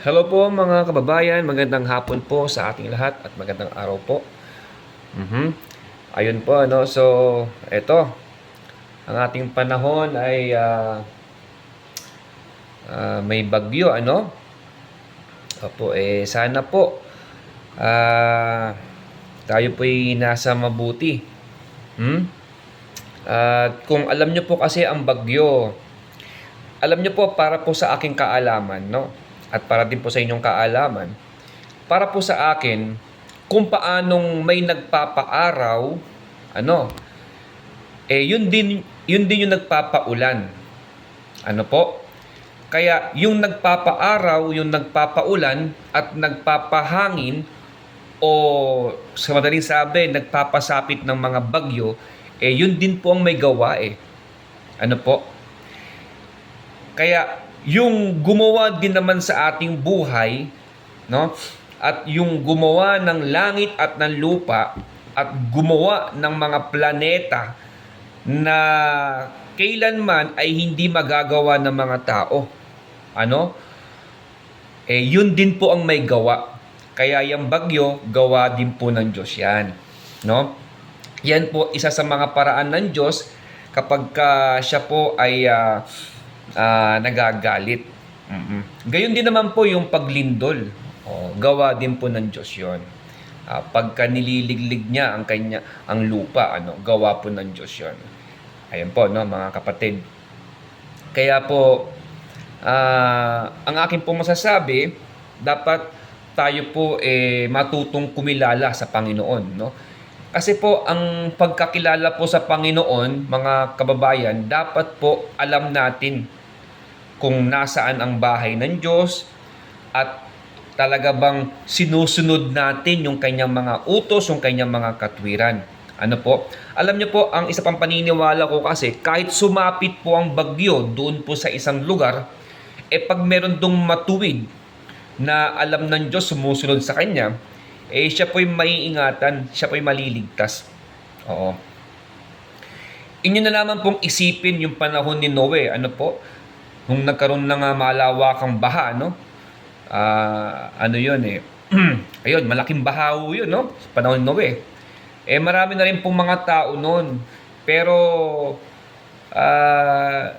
Hello po mga kababayan, magandang hapon po sa ating lahat at magandang araw po. Ayun po so eto, ang ating panahon ay may bagyo Opo, sana po tayo po'y nasa mabuti. At kung alam nyo po kasi ang bagyo, alam nyo po para po sa aking kaalaman, at para din po sa inyong kaalaman, para po sa akin, kung paanong may nagpapaaraw, yun din yung nagpapaulan. Kaya yung nagpapaaraw, yung nagpapaulan at nagpapahangin o sa madaling sabi, nagpapasapit ng mga bagyo, yun din po ang may gawa Ano po? Kaya yung gumawa din naman sa ating buhay, at yung gumawa ng langit at ng lupa at gumawa ng mga planeta na kailanman ay hindi magagawa ng mga tao. Yun din po ang may gawa. Kaya yung bagyo, gawa din po ng Diyos yan. Yan po isa sa mga paraan ng Diyos kapag siya po ay nagagalit. Gayon din naman po yung paglindol. Gawa din po ng Diyos yun. Pagka nililiglig niya ang lupa, gawa po ng Diyos yun. Ayan po, mga kapatid. Kaya po, ang akin po masasabi, dapat tayo po matutong kumilala sa Panginoon, Kasi po, ang pagkakilala po sa Panginoon, mga kababayan, dapat po alam natin kung nasaan ang bahay ng Diyos at talaga bang sinusunod natin yung kanyang mga utos, yung kanyang mga katwiran. Alam niyo po, ang isa pang paniniwala ko kasi, kahit sumapit po ang bagyo doon po sa isang lugar, pag meron dong matuwid na alam ng Diyos, sumusunod sa Kanya, siya po'y maiingatan, siya po'y maliligtas. Inyo na naman pong isipin yung panahon ni Noe, nung nagkaroon ng malawakang baha, ayun, malaking baha yun, sa panahon ni Noe. Marami na rin pong mga tao noon, pero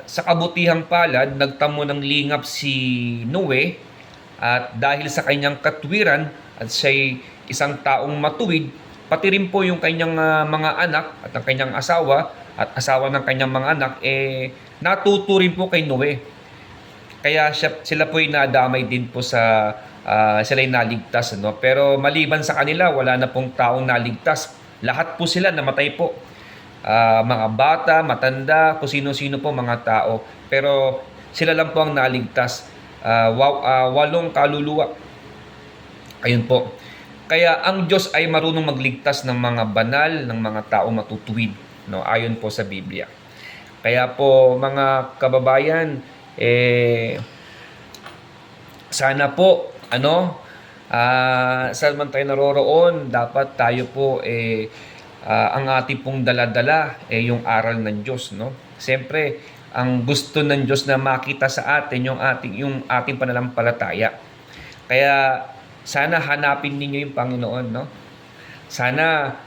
sa kabutihang palad, nagtamo ng lingap si Noe, at dahil sa kanyang katwiran at siya'y isang taong matuwid, pati rin po yung kanyang mga anak at ang kanyang asawa at asawa ng kanyang mga anak, natuto rin po kay Noe. Kaya sila po'y nadamay din po sila'y naligtas. Pero maliban sa kanila, wala na pong taong naligtas. Lahat po sila namatay po. Mga bata, matanda, kung sino-sino po mga tao. Pero sila lang po ang naligtas. 8 kaluluwa. Ayun po. Kaya ang Diyos ay marunong magligtas ng mga banal, ng mga tao matutuwid, ayon po sa Biblia. Kaya po mga kababayan, sana po saan man tayo naroroon, dapat tayo po ang ating pong daladala yung aral ng Diyos, Siyempre, ang gusto ng Diyos na makita sa atin yung ating pananampalataya. Kaya sana hanapin ninyo yung Panginoon, Sana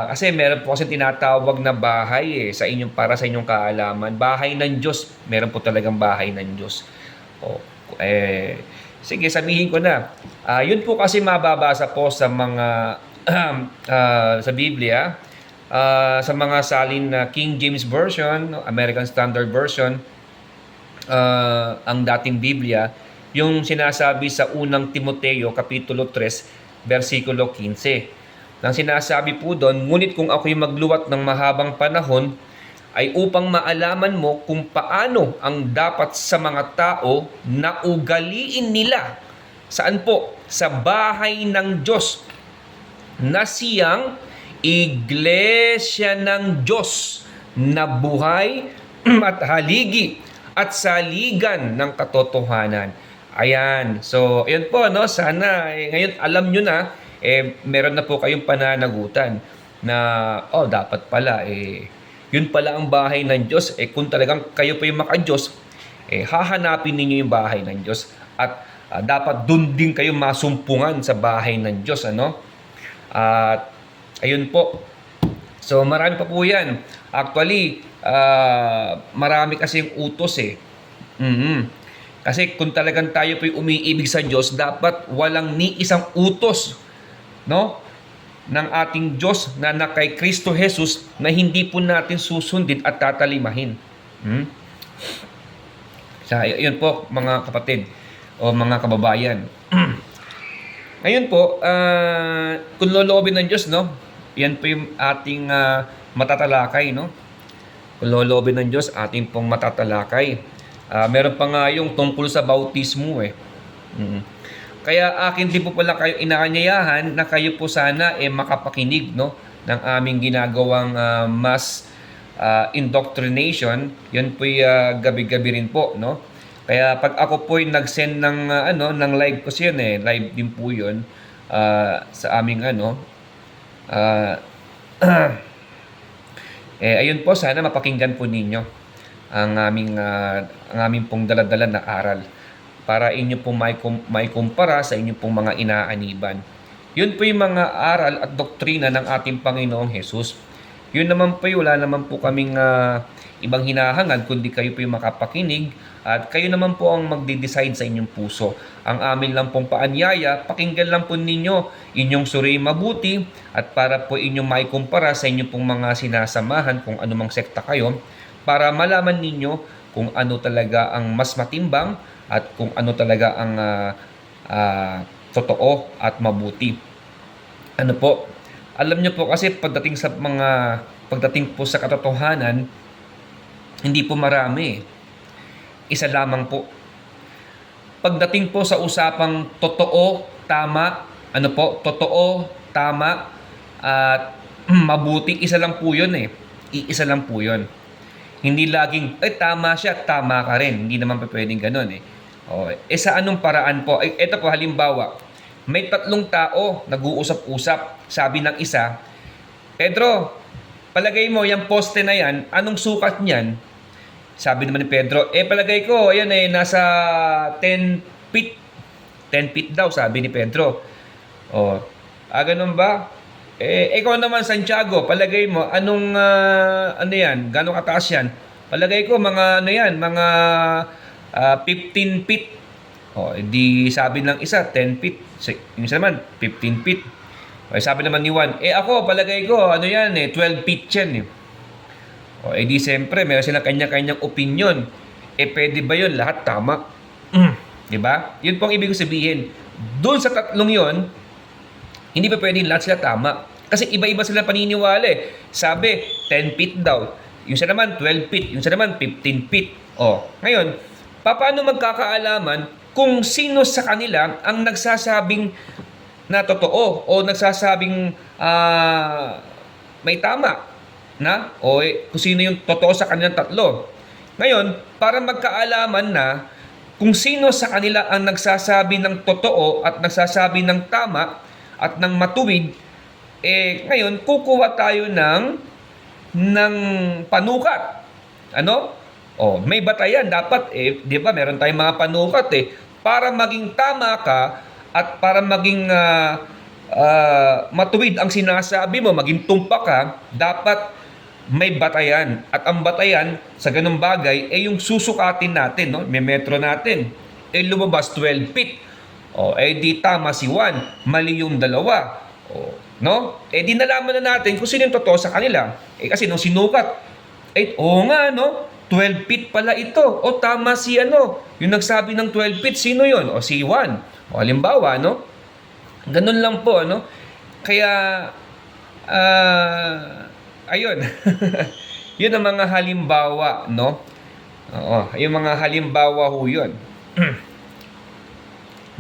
kasi meron po kasi tinatawag na bahay para sa inyong kaalaman. Bahay ng Diyos. Meron po talagang bahay ng Diyos. Sige, sabihin ko na. Yun po kasi mababasa po sa mga sa Biblia, sa mga salin na King James Version, American Standard Version, ang dating Biblia, yung sinasabi sa unang Timoteo, Kapitulo 3, versikulo 15. Nang sinasabi po doon, ngunit kung ako'y magluwat ng mahabang panahon, ay upang maalaman mo kung paano ang dapat sa mga tao na ugaliin nila. Saan po? Sa bahay ng Diyos, na siyang iglesia ng Diyos, na buhay at haligi at saligan ng katotohanan. Ayan. So, ayan po, sana ngayon alam nyo na, meron na po kayong pananagutan na, dapat pala, yun pala ang bahay ng Diyos. Kung talagang kayo po yung maka-Diyos, hahanapin ninyo yung bahay ng Diyos at dapat dun din kayo masumpungan sa bahay ng Diyos, ano? At ayun po. So marami pa po 'yan. Actually, marami kasi yung utos eh. Mhm. Kasi kung talagang tayo po'y umiibig sa Diyos, dapat walang ni isang utos, no, ng ating Diyos na kay Kristo Jesus na hindi po natin susundin at tatalimahin. Hmm? So, yun po mga kapatid o mga kababayan. Ngayon po, kung loloobin ng Diyos, no, yan po yung ating matatalakay, no? Kung loloobin ng Diyos, ating pong matatalakay. Meron pa nga yung tungkol sa bautismo eh. Mm. Kaya akin din po pala kayo inaanyayahan na kayo po sana makapakinig, no, ng aming ginagawang mass indoctrination. Yan po gabi-gabi rin po, no. Kaya pag ako po nag-send ng ng live ko siya live din po 'yon sa aming ayun po, sana mapakinggan po ninyo ang aming pong daladala na aral para inyo pong may kumpara sa inyo pong mga inaaniban. Yun po yung mga aral at doktrina ng ating Panginoong Hesus. Yun naman po, wala naman po kaming ibang hinahangad kundi kayo po yung makapakinig at kayo naman po ang magde-decide sa inyong puso. Ang amin lang pong paanyaya, pakinggan lang po ninyo inyong suri mabuti at para po inyong maikumpara sa inyong pong mga sinasamahan kung anumang sekta kayo para malaman ninyo kung ano talaga ang mas matimbang at kung ano talaga ang totoo at mabuti. Ano po? Alam niyo po kasi pagdating po sa katotohanan, hindi po marami. Isa lamang po. Pagdating po sa usapang totoo, tama, totoo, tama, at mabuti, isa lang po yun eh. Iisa lang po yun. Hindi laging, tama siya, tama ka rin. Hindi naman pa pwedeng ganun eh. Sa anong paraan po? Ito po, halimbawa, may 3 tao nag-uusap-usap. Sabi ng isa, Pedro, palagay mo, yung poste na yan, anong sukat niyan? Sabi naman ni Pedro, palagay ko, ayan nasa 10 feet. 10 feet daw, sabi ni Pedro. Ganun ba? Ikaw naman, Santiago, palagay mo, anong, yan? Gano'ng kataas yan? Palagay ko, mga, mga 15 feet. Di sabi ng isa, 10 feet. Yung isa naman, 15 feet. Sabi naman ni Juan, ako, palagay ko, 12 feet yan eh. Di siyempre, meron silang kanya-kanyang opinion. Pwede ba yun? Lahat tama. Diba? Yun po ang ibig sabihin. Doon sa 3 yun, hindi pa pwede lahat sila tama. Kasi iba-iba sila paniniwala eh. Sabi, 10 feet daw. Yung isa naman, 12 feet. Yung isa naman, 15 feet. Ngayon, paano magkakaalaman kung sino sa kanila ang nagsasabing na totoo o nagsasabing may tama na kung sino yung totoo sa kanilang 3. Ngayon, para magkaalaman na kung sino sa kanila ang nagsasabi ng totoo at nagsasabi ng tama at ng matuwid, ngayon kukuha tayo ng panukat. May batayan dapat di ba? Meron tayong mga panukat para maging tama ka at para maging matuwid ang sinasabi mo, maging tumpak ka, dapat may batayan. At ang batayan sa ganung bagay yung susukatin natin, no? May metro natin. Lumabas 12 feet. Di tama si Juan, mali yung dalawa. No? Di nalaman na natin kung sino yung totoo sa kanila. Kasi nung sinukat, nga, no? 12 feet pala ito. Tama si yung nagsabi ng 12 feet, sino yun? Si Juan. Halimbawa, no? Ganun lang po, no? Kaya, ayun. Yun ang mga halimbawa, no? Yung mga halimbawa ho yun.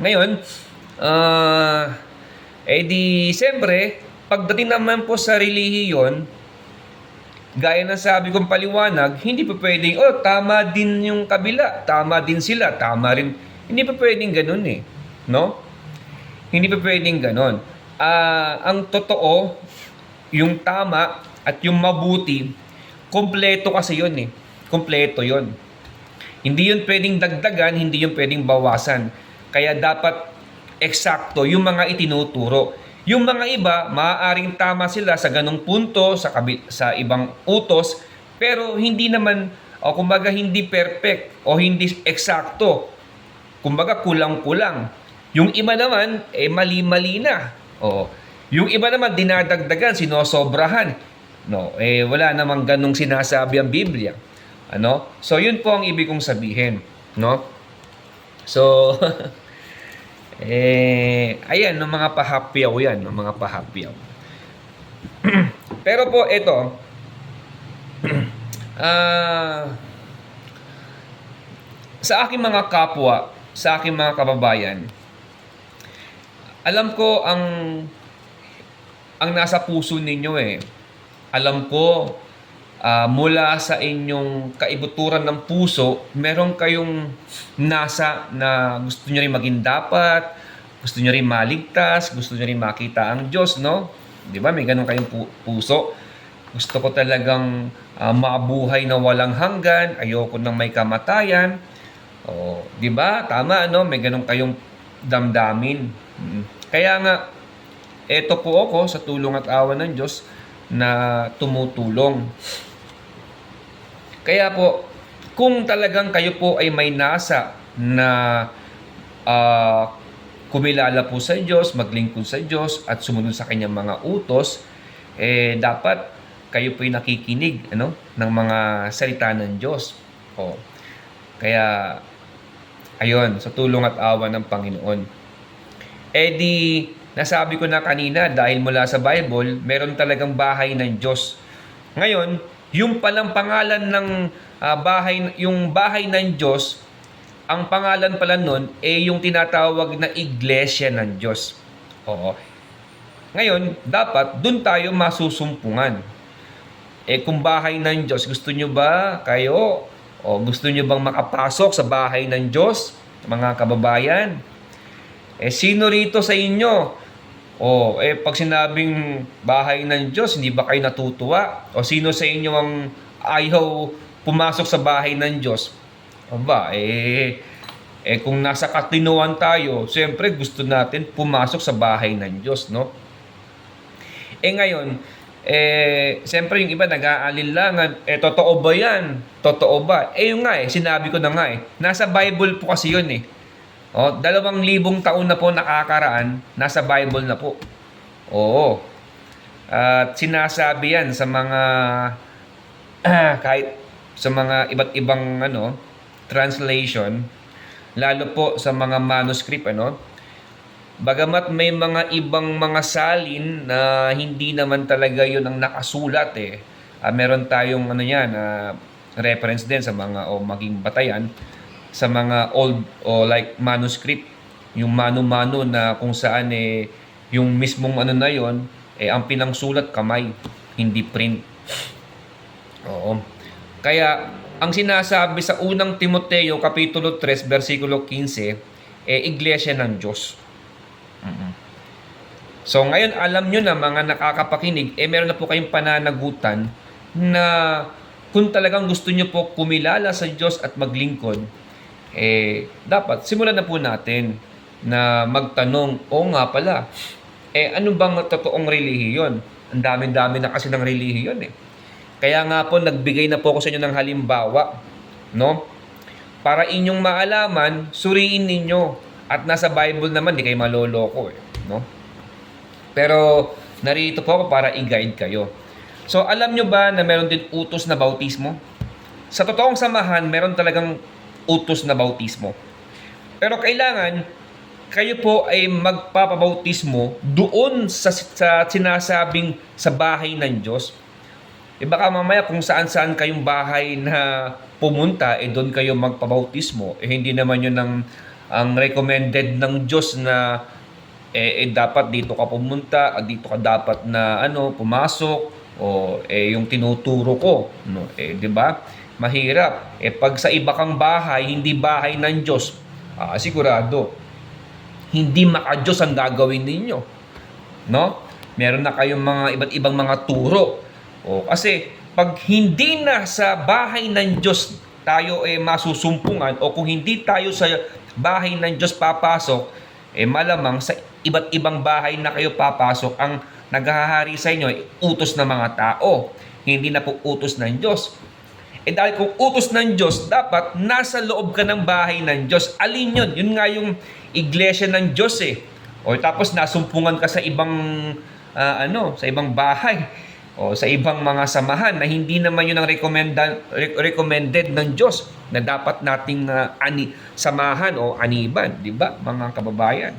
Ngayon, di siyempre, pagdating naman po sa relihiyon, gaya ng sabi kong paliwanag, hindi pa pwedeng, tama din yung kabila, tama din sila, tama rin. Hindi pa pwedeng ganun no? Hindi pa pwedeng ganun. Ang totoo, yung tama at yung mabuti, kompleto kasi yun Kompleto yun. Hindi yun pwedeng dagdagan, hindi yun pwedeng bawasan. Kaya dapat eksakto yung mga itinuturo. Yung mga iba, maaaring tama sila sa ganong punto, sa ibang utos, pero hindi naman, o kumbaga hindi perfect, o hindi eksakto. Kumbaga kulang-kulang. Yung iba naman, mali-mali na. O, yung iba naman, dinadagdagan, sinosobrahan. No, wala namang ganong sinasabi ang Biblia. Ano? So, yun po ang ibig kong sabihin. No? So, ayan, ng mga pahapyaw yan, ng mga pahapyaw. Pero po, ito, sa aking mga kapwa, sa aking mga kababayan, alam ko ang nasa puso ninyo Alam ko, mula sa inyong kaibuturan ng puso, meron kayong nasa na gusto nyo rin maging dapat, gusto nyo rin maligtas, gusto nyo rin makita ang Diyos, no? Di ba? May ganun kayong puso. Gusto ko talagang mabuhay na walang hanggan, ayoko nang may kamatayan. O, di ba? Tama, no? May ganun kayong damdamin. Kaya nga, eto po ako sa tulong at awa ng Diyos na tumutulong. Kaya po, kung talagang kayo po ay may nasa na kumilala po sa Diyos, maglingkod sa Diyos at sumunod sa kanyang mga utos, dapat kayo po ay nakikinig ng mga salita ng Diyos. O, kaya, ayun, sa tulong at awa ng Panginoon. Nasabi ko na kanina, dahil mula sa Bible, meron talagang bahay ng Diyos. Ngayon, yung palang pangalan ng yung bahay ng Diyos, ang pangalan pala nun, yung tinatawag na Iglesia ng Diyos. Oo. Ngayon, dapat dun tayo masusumpungan. Kung bahay ng Diyos, gusto nyo ba kayo, o gusto nyo bang makapasok sa bahay ng Diyos, mga kababayan? Sino rito sa inyo? Pag sinabing bahay ng Diyos, hindi ba kayo natutuwa? O sino sa inyo ang ayaw pumasok sa bahay ng Diyos? Kung nasa katinuan tayo, siyempre gusto natin pumasok sa bahay ng Diyos, no? Ngayon, siyempre yung iba nag-aalinlangan, totoo ba yan? Totoo ba? Yun nga sinabi ko na nga nasa Bible po kasi yun 2,000 taon na po nakakaraan, nasa Bible na po. Oo. At sinasabi yan sa mga kahit sa mga iba't ibang translation, lalo po sa mga manuscript Bagamat may mga ibang mga salin na hindi naman talaga yun ang nakasulat meron tayong reference din sa mga maging batayan sa mga old like manuscript, yung mano-mano na kung saan yung mismong na yon ang pinangsulat kamay, hindi print. Oo. Kaya ang sinasabi sa unang Timoteo kapitulo 3 versikulo 15 iglesia ng Diyos. So ngayon alam nyo na mga nakakapakinig, meron na po kayong pananagutan na kung talagang gusto nyo po kumilala sa Diyos at maglingkod, dapat simulan na po natin na magtanong, nga pala, ano bang totoong relihiyon? Ang dami-dami na kasi ng relihiyon Kaya nga po, nagbigay na po ako sa inyo ng halimbawa, no? Para inyong maalaman, suriin ninyo. At nasa Bible naman, di kayo maloloko no? Pero, narito po ako para i-guide kayo. So, alam nyo ba na meron din utos na bautismo? Sa totoong samahan, meron talagang utos na bautismo. Pero kailangan kayo po ay magpapabautismo doon sa sinasabing sa bahay ng Diyos. Baka mamaya kung saan-saan kayong bahay na pumunta, doon kayo magpabautismo. Hindi naman yun ang recommended ng Diyos na dapat dito ka pumunta, dito ka dapat na pumasok, yung tinuturo ko. No? Di ba? Mahirap. Pag sa iba kang bahay, hindi bahay ng Diyos, sigurado, hindi maka-Diyos ang gagawin ninyo. No? Meron na kayong mga iba't ibang mga turo. Kasi, pag hindi na sa bahay ng Diyos tayo masusumpungan, o kung hindi tayo sa bahay ng Diyos papasok, malamang sa iba't ibang bahay na kayo papasok, ang naghahari sa inyo ay utos ng mga tao, hindi na po utos ng Diyos. Dahil kung utos ng Diyos, dapat nasa loob ka ng bahay ng Diyos. Alin yun? Yun nga yung iglesia ng Diyos O tapos nasumpungan ka sa ibang sa ibang bahay o sa ibang mga samahan na hindi naman yun ang recommended ng Diyos na dapat nating samahan o aniban, di ba, mga kababayan?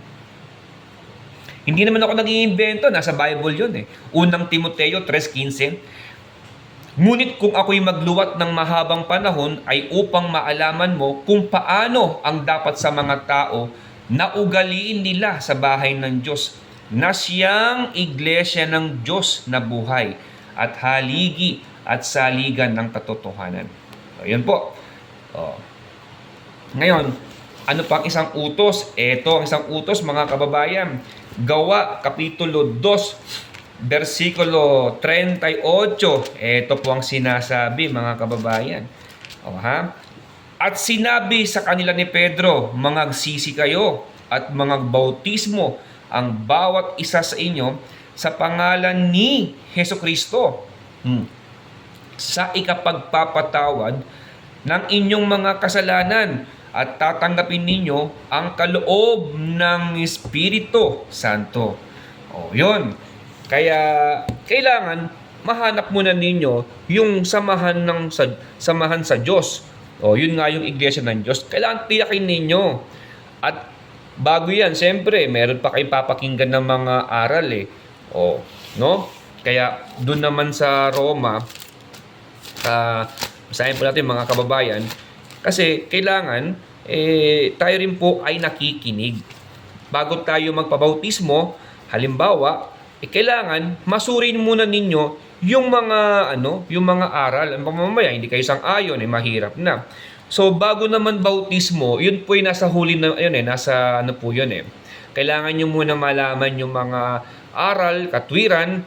Hindi naman ako nag-iimbento, nasa Bible yun Unang Timoteo 3:15. Ngunit kung ako'y magluwat ng mahabang panahon ay upang maalaman mo kung paano ang dapat sa mga tao na ugaliin nila sa bahay ng Diyos, na siyang iglesia ng Diyos na buhay at haligi at saligan ng katotohanan. So, yun po. Ngayon, ano pang isang utos? Ito ang isang utos, mga kababayan. Gawa, Kapitulo 2, versikulo 38, ito po ang sinasabi, mga kababayan. At sinabi sa kanila ni Pedro, mangagsisi kayo at mangagbautismo ang bawat isa sa inyo sa pangalan ni Hesukristo sa ikapagpapatawad ng inyong mga kasalanan at tatanggapin ninyo ang kaloob ng Espiritu Santo. Yun. Kaya kailangan mahanap muna ninyo yung samahan sa Diyos. Yun nga yung iglesia ng Diyos. Kailangan tiyakin ninyo. At bago yan, siyempre, meron pa kayong papakinggan ng mga aral no? Kaya doon naman sa Roma, basahin po natin, mga kababayan, kasi kailangan tayo rin po ay nakikinig. Bago tayo magpabautismo, halimbawa, kailangan masurin muna ninyo yung mga yung mga aral. Mamaya hindi kayo sang-ayon, mahirap na. So bago naman bautismo, yun po ay nasa huli na nasa po yun Kailangan niyo muna malaman yung mga aral, katwiran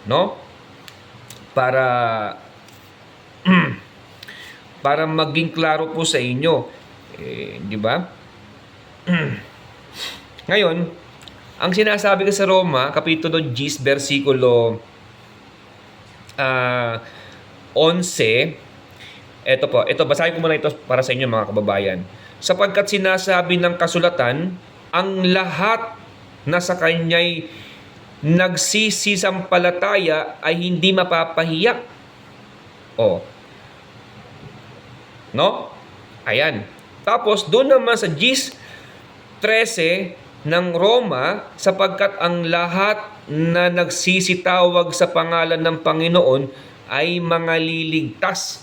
no? Para para maging klaro po sa inyo. Di ba? Ngayon, ang sinasabi ko sa Roma, Kapitulo 10, versikulo 11, ito, basahin ko muna ito para sa inyo, mga kababayan. Sapagkat sinasabi ng kasulatan, ang lahat na sa kanya'y nagsisisampalataya ay hindi mapapahiya. No? Ayan. Tapos, doon naman sa 10:13, ng Roma, sapagkat ang lahat na nagsisitawag sa pangalan ng Panginoon ay mga liligtas.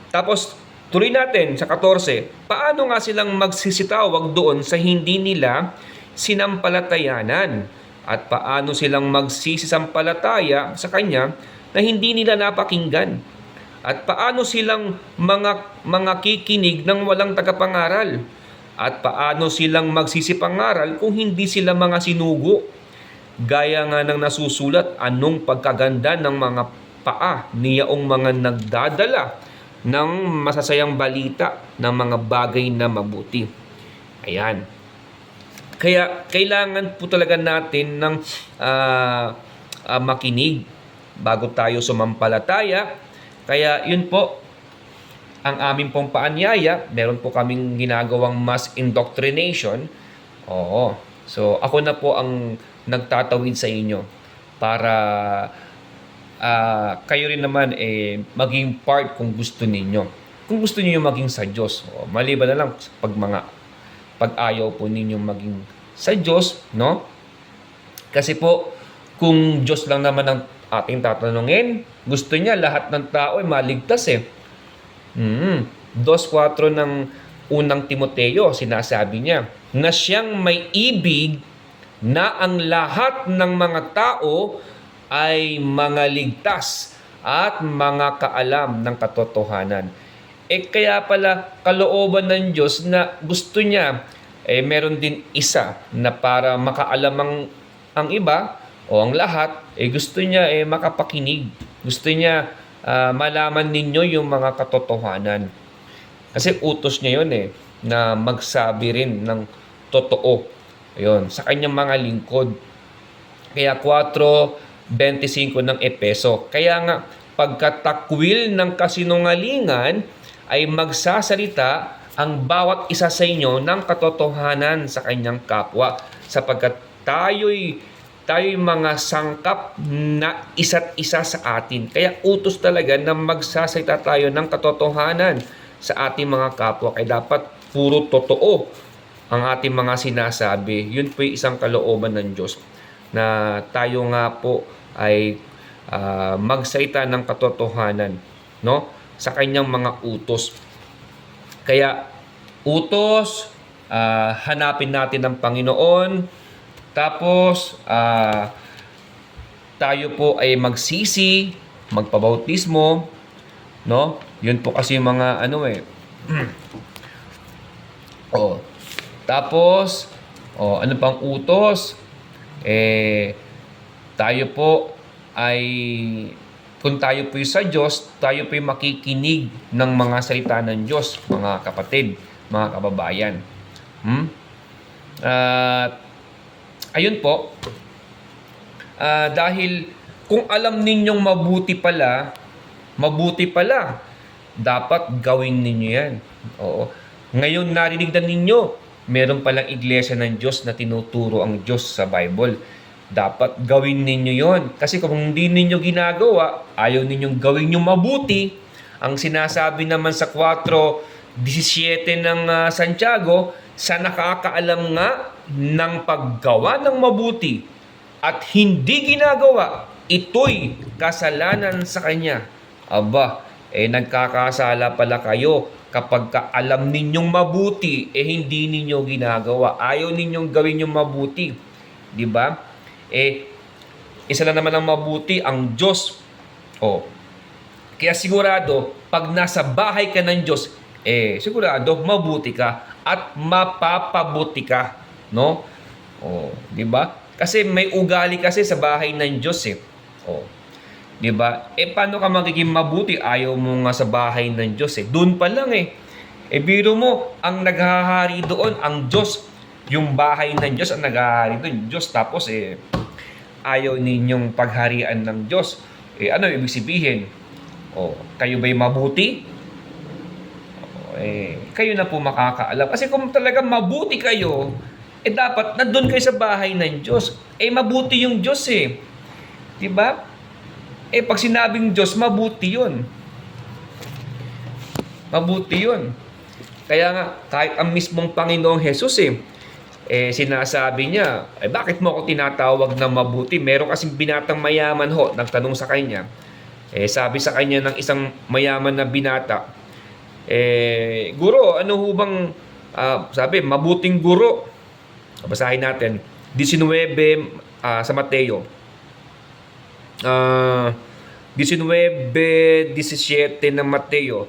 Tapos, tuloy natin sa 14. Paano nga silang magsisitawag doon sa hindi nila sinampalatayanan? At paano silang magsisisampalataya sa Kanya na hindi nila napakinggan? At paano silang mga kikinig ng walang tagapangaral? At paano silang magsisipangaral kung hindi sila mga sinugo? Gaya nga ng nasusulat, anong pagkaganda ng mga paa niyaong mga nagdadala ng masasayang balita ng mga bagay na mabuti. Ayan. Kaya kailangan po talaga natin ng makinig bago tayo sumampalataya. Kaya yun po, ang aming pong paanyaya, meron po kaming ginagawang mass indoctrination. So, ako na po ang nagtatawid sa inyo para kayo rin naman maging part kung gusto ninyo. Kung gusto niyo maging sa Diyos. Maliban na lang pag ayaw po ninyong maging sa Diyos, no? Kasi po, kung Diyos lang naman ang ating tatanungin, gusto niya lahat ng tao ay maligtas 2:4 ng unang Timoteo, sinasabi niya na siyang may ibig na ang lahat ng mga tao ay mga ligtas at mga kaalam ng katotohanan. Kaya pala kalooban ng Diyos na gusto niya meron din isa na para makaalam ang iba o ang lahat, gusto niya makapakinig. Gusto niya malaman ninyo yung mga katotohanan. Kasi utos niya yun na magsabi rin ng totoo. Ayun, sa kanyang mga lingkod. Kaya 4:25 ng Efeso. Kaya nga, pagkatakwil ng kasinungalingan ay magsasalita ang bawat isa sa inyo ng katotohanan sa kanyang kapwa, sapagkat tayo'y mga sangkap na isa't isa sa atin. Kaya utos talaga na magsasalita tayo ng katotohanan sa ating mga kapwa. Kaya dapat puro totoo ang ating mga sinasabi. Yun po yung isang kalooban ng Diyos, na tayo nga po ay magsalita ng katotohanan, no, sa kanyang mga utos. Kaya utos, hanapin natin ang Panginoon, tapos tayo po ay magsisi, magpabautismo, no? Yun po kasi yung mga oh. Tapos ano pang utos? Tayo po ay, kung tayo po sa Diyos, tayo po ay makikinig ng mga salita ng Diyos, mga kapatid, mga kababayan. Ayun po, dahil kung alam ninyong mabuti pala, dapat gawin ninyo yan. Oo. Ngayon narinig na ninyo, meron palang iglesia ng Diyos na tinuturo ang Diyos sa Bible. Dapat gawin ninyo yon. Kasi kung hindi ninyo ginagawa, ayaw ninyong gawin yung mabuti. Ang sinasabi naman sa 4:17 ng Santiago, sa nakakaalam nga ng paggawa ng mabuti at hindi ginagawa, ito'y kasalanan sa kanya. Aba, nagkakasala pala kayo kapag alam ninyong mabuti, hindi ninyo ginagawa. Ayaw ninyong gawin yung mabuti. Di ba? Isa lang naman ang mabuti, ang Diyos. Kaya sigurado, pag nasa bahay ka ng Diyos, sigurado, mabuti ka at mapapabuti ka. No? Di ba? Kasi may ugali kasi sa bahay ng Diyos di ba? Paano ka magiging mabuti? Ayaw mo nga sa bahay ng Diyos Doon pa lang biro mo, ang naghahari doon, ang Diyos. Yung bahay ng Diyos ang naghahari doon, Diyos. Tapos ayaw ninyong pagharian ng Diyos. Ano ibig sabihin? Kayo ba'y mabuti? Kayo na po makakaalam. Kasi kung talagang mabuti kayo, dapat nandun kayo sa bahay ng Diyos. Mabuti yung Diyos Di ba? Pag sinabing Diyos, mabuti yun. Mabuti yun. Kaya nga, kahit ang mismong Panginoong Jesus sinasabi niya, bakit mo ako tinatawag na mabuti? Meron kasing binatang mayaman nagtanong sa kanya. Sabi sa kanya ng isang mayaman na binata, Guro, ano ho bang, sabi, mabuting guro. Basahin natin, 19 sa Mateo. 19:17 ng Mateo.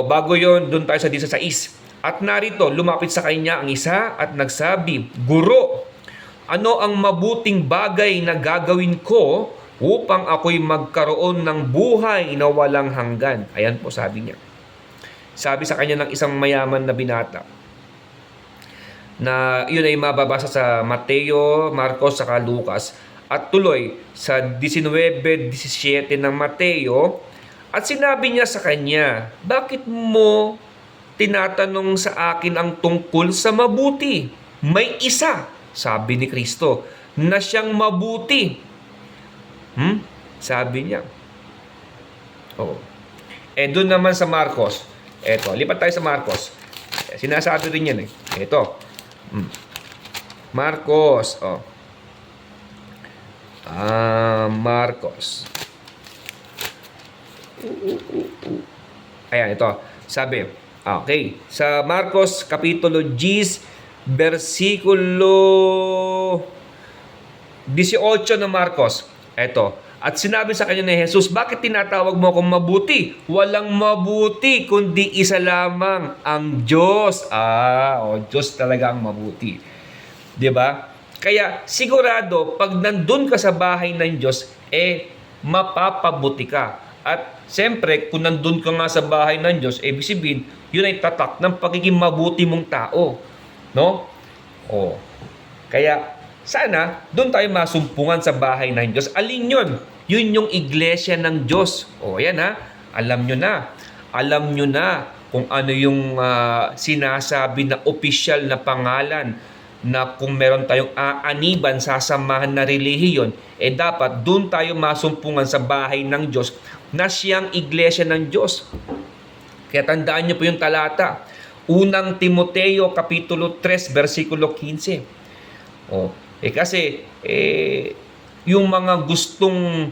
Bago yon, doon tayo sa 16. At narito, lumapit sa kanya ang isa at nagsabi, Guro, ano ang mabuting bagay na gagawin ko upang ako'y magkaroon ng buhay na walang hanggan? Ayan po sabi niya. Sabi sa kanya ng isang mayaman na binata, na yun ay mababasa sa Mateo, Marcos, saka Lucas. At tuloy sa 19:17 ng Mateo, at sinabi niya sa kanya, bakit mo tinatanong sa akin ang tungkol sa mabuti? May isa, sabi ni Kristo, na siyang mabuti. Sabi niya. Doon naman sa Marcos, lipat tayo sa Marcos. Sinasabi rin yan Marcos, Marcos. Ayan, ito. Sabi, okay. Sa Marcos, Kapitulo 10, versikulo 18 ng Marcos. Ito. At sinabi sa kanya ni Jesus, bakit tinatawag mo akong mabuti? Walang mabuti, kundi isa lamang, ang Diyos. Diyos talaga ang mabuti. Diba? Kaya sigurado, pag nandun ka sa bahay ng Diyos, mapapabuti ka. At siyempre, kung nandun ka nga sa bahay ng Diyos, ibig sabihin, yun ay tatak ng pagiging mabuti mong tao. No? O. Kaya, sana, doon tayo masumpungan sa bahay ng Diyos. Alin yun? Yun yung iglesia ng Diyos. O, yan ha. Alam nyo na. Alam nyo na kung ano yung sinasabi na opisyal na pangalan na kung meron tayong aaniban, sasamahan na relihiyon, dapat doon tayo masumpungan sa bahay ng Diyos na siyang iglesia ng Diyos. Kaya tandaan niyo po yung talata. Unang Timoteo, Kapitulo 3, versikulo 15. Kasi, yung mga gustong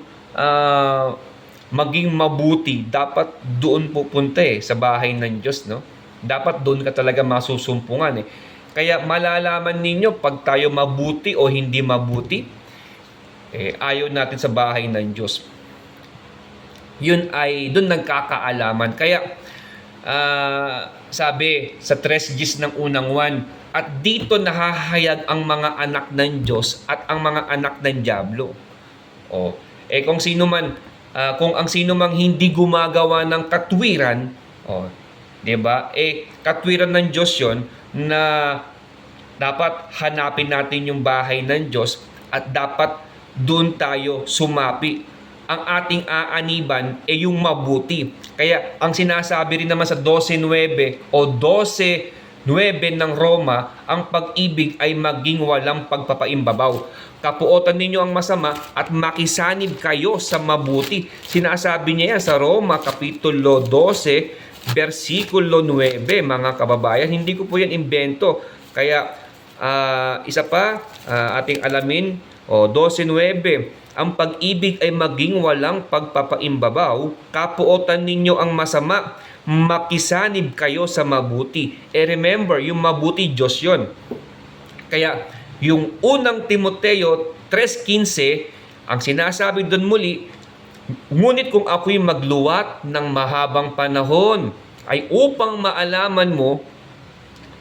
maging mabuti, dapat doon pupunta sa bahay ng Diyos, no? Dapat doon ka talaga masusumpungan Kaya malalaman ninyo pag tayo mabuti o hindi mabuti, ayaw natin sa bahay ng Diyos. Yun ay doon nagkakaalaman. Kaya sabi sa 3 ng unang 1, at dito nahahayag ang mga anak ng Diyos at ang mga anak ng Diablo. Kung sino man, kung ang sino mang hindi gumagawa ng katwiran, 'di ba? Katwiran ng Diyos 'yon na dapat hanapin natin yung bahay ng Diyos at dapat doon tayo sumapi. Ang ating aaniban yung mabuti. Kaya ang sinasabi rin naman sa 12:9 o 12:9 ng Roma, ang pag-ibig ay maging walang pagpapaimbabaw. Kapuotan ninyo ang masama at makisanib kayo sa mabuti. Sinasabi niya yan sa Roma Kapitulo 12, versikulo 9, mga kababayan. Hindi ko po yan imbento. Kaya isa pa ating alamin, 12:9, ang pag-ibig ay maging walang pagpapaimbabaw. Kapuotan ninyo ang masama, makisanib kayo sa mabuti. Remember, yung mabuti, Diyos yun. Kaya, yung unang Timoteo 3:15, ang sinasabi doon muli, ngunit kung ako'y magluwat ng mahabang panahon, ay upang maalaman mo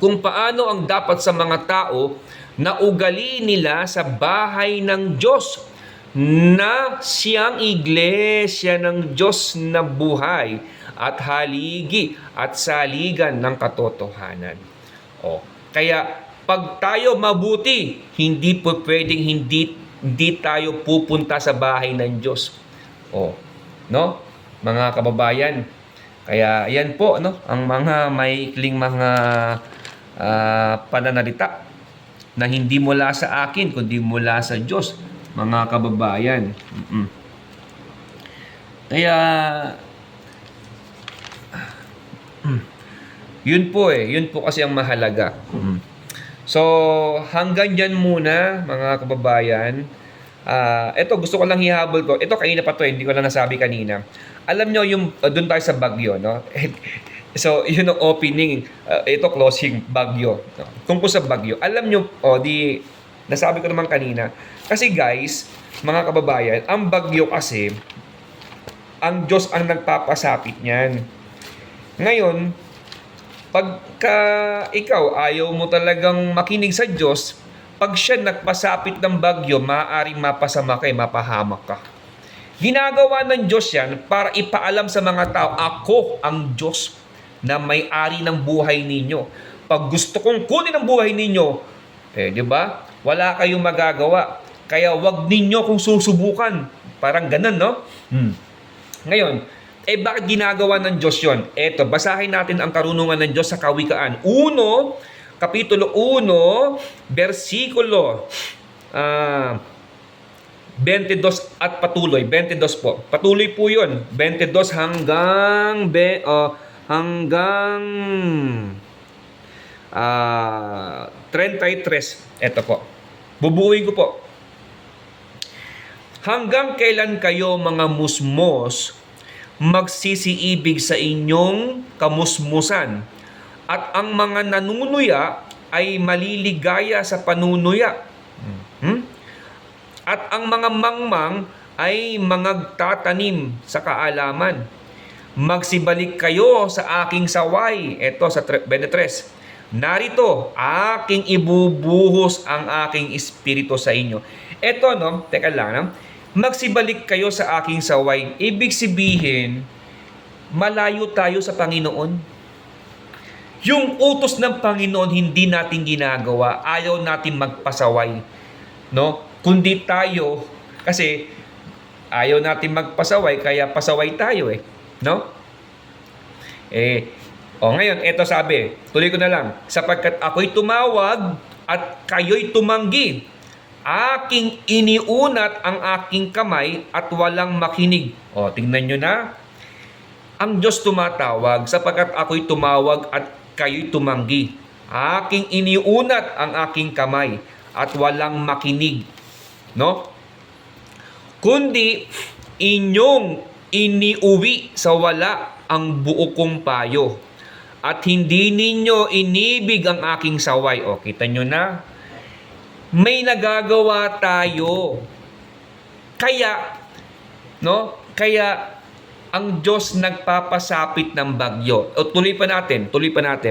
kung paano ang dapat sa mga tao na ugali nila sa bahay ng Diyos, na siyang iglesia ng Diyos na buhay at haligi at saligan ng katotohanan. Kaya pag tayo mabuti, hindi po pwedeng hindi tayo pupunta sa bahay ng Diyos. No? Mga kababayan, kaya yan po ang mga maikling mga pananalita na hindi mula sa akin kundi mula sa Diyos, mga kababayan. Kaya yun po kasi ang mahalaga. So hanggang dyan muna, mga kababayan. Ito gusto ko lang hihabol ko. Ito kanina pa to, hindi ko lang nasabi kanina. Alam nyo yung doon tayo sa Bagyo, no? So yun ang opening, ito closing, Bagyo, no? Tungkol sa Bagyo. Alam nyo, nasabi ko naman kanina, kasi guys, mga kababayan, ang Bagyo kasi, ang Diyos ang nagpapasapit niyan. Ngayon, pagka ikaw ayaw mo talagang makinig sa Diyos, pag siya nagpasapit ng bagyo, maaaring mapasama ka, mapahamak ka. Ginagawa ng Diyos yan para ipaalam sa mga tao, ako ang Diyos na may-ari ng buhay ninyo. Pag gusto kong kunin ang buhay ninyo, di ba? Wala kayong magagawa. Kaya wag ninyo kung susubukan. Parang ganun, no? Ngayon, bakit ginagawa ng Diyos yun? Eto, basahin natin ang karunungan ng Diyos sa Kawikaan. Kapitulo 1, versikulo 22 at patuloy. 22 po. Patuloy po yun. 22 hanggang 33. Eto po. Bubuuin ko po. Hanggang kailan kayo mga musmos magsisiibig sa inyong kamusmusan, at ang mga nanunuya ay maliligaya sa panunuya. At ang mga mangmang ay magtatanim sa kaalaman. Magsibalik kayo sa aking saway. Ito sa 23. Narito, aking ibubuhos ang aking espiritu sa inyo. Ito, teka lang, magsibalik kayo sa aking saway. Ibig sabihin, malayo tayo sa Panginoon. Yung utos ng Panginoon hindi natin ginagawa, ayaw natin magpasaway, no? Kundi tayo, kasi ayaw natin magpasaway, kaya pasaway tayo no? Ngayon, eto sabi, tuloy ko na lang, sapagkat ako'y tumawag at kayo'y tumanggi, aking iniunat ang aking kamay at walang makinig. Tingnan nyo na, ang Diyos tumatawag, sapagkat ako'y tumawag at kayo'y tumanggi. Aking iniunat ang aking kamay at walang makinig. No? Kundi inyong iniuwi sa wala ang buo kong payo. At hindi ninyo inibig ang aking saway. Kita nyo na? May nagagawa tayo. Kaya, ang Diyos nagpapasapit ng bagyo. Tuloy pa natin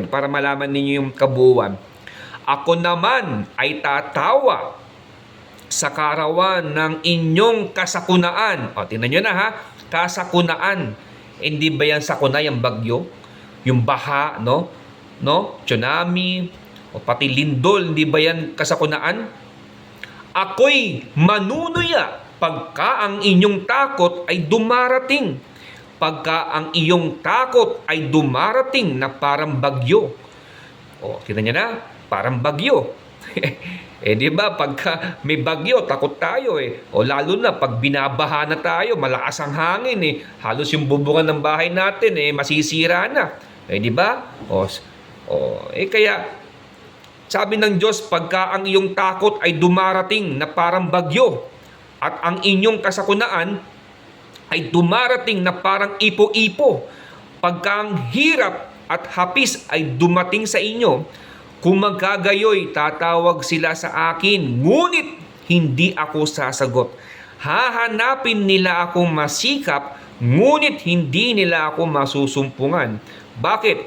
para malaman ninyo yung kabuuan. Ako naman ay tatawa sa karawan ng inyong kasakunaan. Tingnan nyo na kasakunaan. Hindi ba yan sakuna, yung bagyo? Yung baha, tsunami, o pati lindol, hindi ba yan kasakunaan? Ako'y manunuya pagka ang inyong takot ay dumarating. Pagka ang iyong takot ay dumarating na parang bagyo. Kita niyo na, parang bagyo. Di ba, pagka may bagyo, takot tayo lalo na pag binabaha na tayo, malakas ang hangin halos yung bubungan ng bahay natin masisira na. Di ba? Kaya sabi ng Diyos, pagka ang iyong takot ay dumarating na parang bagyo at ang inyong kasakunaan ay dumarating na parang ipo-ipo, pagka ang hirap at hapis ay dumating sa inyo, kung magkagayoy, tatawag sila sa akin, ngunit hindi ako sasagot. Hahanapin nila akong masikap, ngunit hindi nila ako masusumpungan. Bakit?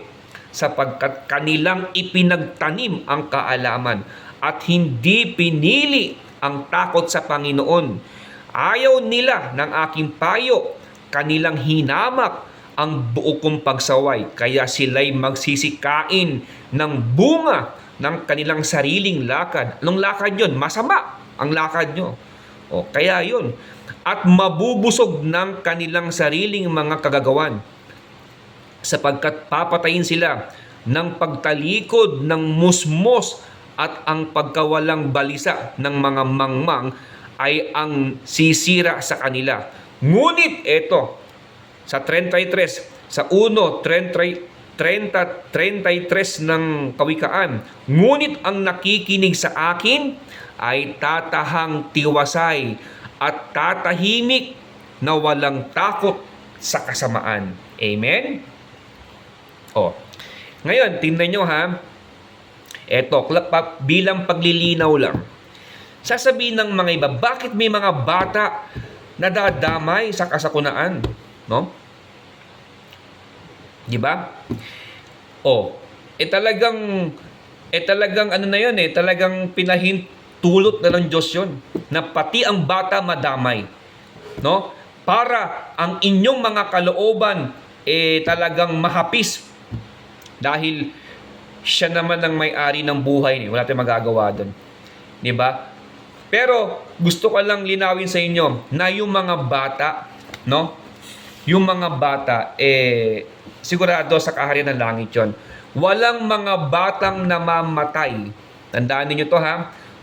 Sapagkat kanilang ipinagtanim ang kaalaman at hindi pinili ang takot sa Panginoon. Ayaw nila ng aking payo, kanilang hinamak ang buo kong pagsaway, kaya sila'y magsisikain ng bunga ng kanilang sariling lakad. Anong lakad yun? Masama ang lakad nyo. Kaya yun. At mabubusog ng kanilang sariling mga kagagawan, sapagkat papatayin sila ng pagtalikod ng musmos at ang pagkawalang balisa ng mga mangmang ay ang sisira sa kanila. Ngunit ito, sa 33, sa 1:33 ng Kawikaan, ngunit ang nakikinig sa akin ay tatahang tiwasay at tatahimik na walang takot sa kasamaan. Amen? Ngayon, tingnan nyo eto, bilang paglilinaw lang. Sasabihin ng mga iba, bakit may mga bata na dadamay sa kasakunaan? No? Di ba? Talagang ano na yun talagang pinahintulot na ng Diyos yun, na pati ang bata madamay. No? Para ang inyong mga kalooban talagang mahapis. Dahil siya naman ang may-ari ng buhay. Wala tayong magagawa doon. Di ba? Pero gusto ko lang linawin sa inyo na yung mga bata, yung mga bata, sigurado sa kaharian ng langit yon. Walang mga batang namamatay. Tandaan niyo to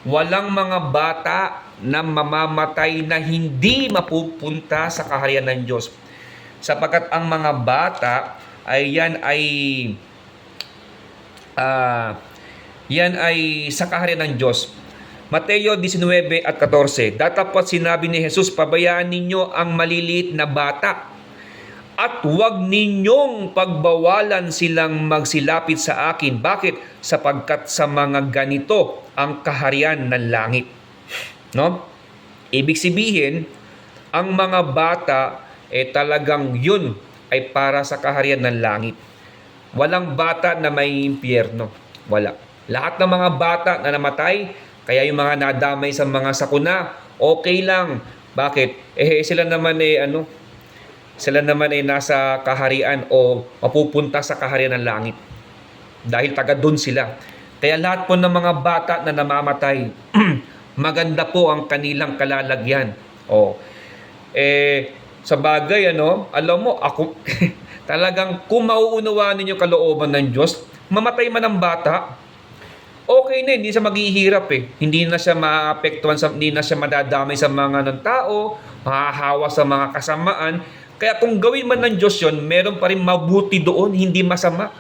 Walang mga bata na mamamatay na hindi mapupunta sa kaharian ng Diyos. Sapagkat ang mga bata yan ay sa kaharian ng Diyos. Mateo 19:14, Datapwat sinabi ni Jesus, pabayaan ninyo ang maliliit na bata at huwag ninyong pagbawalan silang magsilapit sa akin. Bakit? Sapagkat sa mga ganito ang kaharian ng langit. No? Ibig sabihin, ang mga bata talagang yun ay para sa kaharian ng langit. Walang bata na may impyerno. Wala. Lahat ng mga bata na namatay, kaya yung mga nadamay sa mga sakuna, okay lang. Bakit? Sila naman sila naman ay nasa kaharian o mapupunta sa kaharian ng langit. Dahil taga doon sila. Kaya lahat po ng mga bata na namamatay, maganda po ang kanilang kalalagyan. O, sa bagay, alam mo, ako, talagang kung mauunawaan ninyo kalooban ng Diyos, mamatay man ang bata, okay na, hindi siya maghihirap Hindi na siya maapektuhan, hindi na siya madadamay sa mga ng tao, mahahawa sa mga kasamaan. Kaya kung gawin man ng Diyos yun, meron pa rin mabuti doon, hindi masama.